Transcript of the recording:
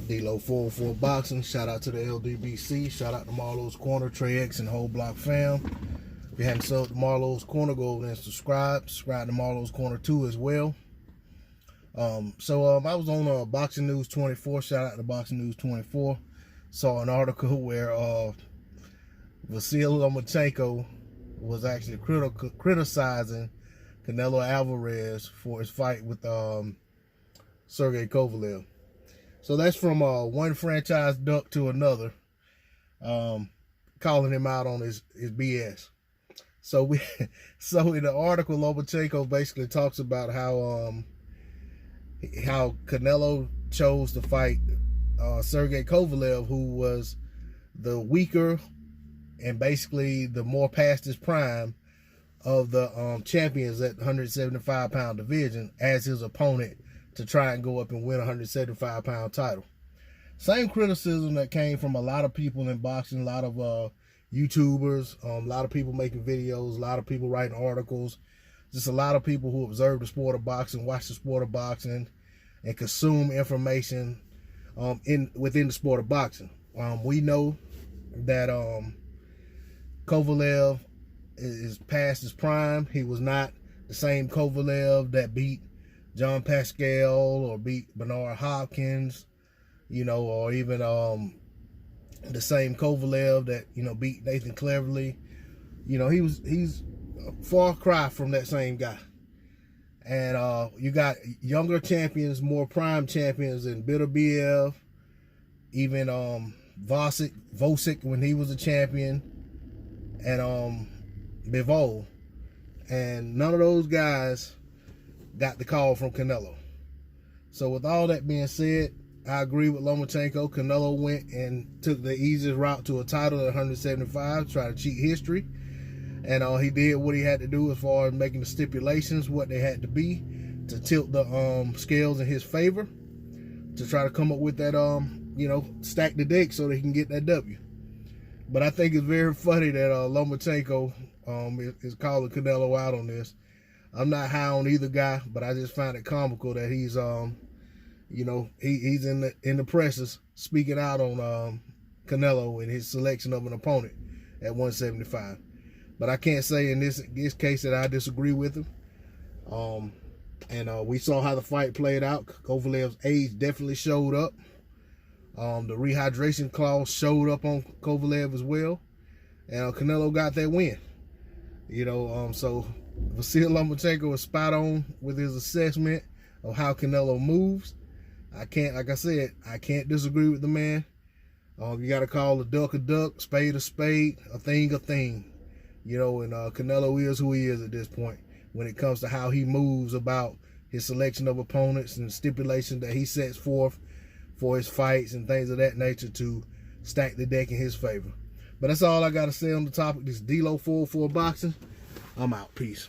D-Lo 404 Boxing. Shout out to the LDBC. Shout out to Marlowe's Corner, Trey X, and the whole block fam. If you haven't subbed to Marlowe's Corner, go over there and subscribe. Subscribe to Marlowe's Corner 2 as well. I was on Boxing News 24. Shout out to Boxing News 24. Saw an article where Vasyl Lomachenko was actually criticizing Canelo Alvarez for his fight with Sergey Kovalev. So that's from one franchise duck to another, calling him out on his BS. So in the article, Lomachenko basically talks about how Canelo chose to fight Sergey Kovalev, who was the weaker and basically the more past his prime of the champions at 175-pound division as his opponent to try and go up and win a 175-pound title. Same criticism that came from a lot of people in boxing, a lot of YouTubers, a lot of people making videos, a lot of people writing articles, just a lot of people who observe the sport of boxing, watch the sport of boxing, and consume information within the sport of boxing. We know that Kovalev is past his prime. He was not the same Kovalev that beat John Pascal or beat Bernard Hopkins, or even the same Kovalev that beat Nathan Cleverly. He's a far cry from that same guy. And you got younger champions, more prime champions in Bitter even Vasyl when he was a champion, and Bivol. And none of those guys got the call from Canelo. So with all that being said, I agree with Lomachenko. Canelo went and took the easiest route to a title at 175, try to cheat history. And he did what he had to do as far as making the stipulations, what they had to be, to tilt the scales in his favor, to try to come up with that, stack the deck so they can get that W. But I think it's very funny that Lomachenko is calling Canelo out on this. I'm not high on either guy, but I just find it comical that he's he's in the presses speaking out on Canelo and his selection of an opponent at 175. But I can't say in this case that I disagree with him. We saw how the fight played out. Kovalev's age definitely showed up. The rehydration clause showed up on Kovalev as well. And Canelo got that win. So Vasyl Lomachenko is spot on with his assessment of how Canelo moves. Like I said, I can't disagree with the man. You got to call a duck, spade a spade, a thing a thing. And Canelo is who he is at this point when it comes to how he moves about his selection of opponents and stipulations that he sets forth for his fights and things of that nature to stack the deck in his favor. But that's all I got to say on the topic. This is D-Lo 404 Boxing. I'm out. Peace.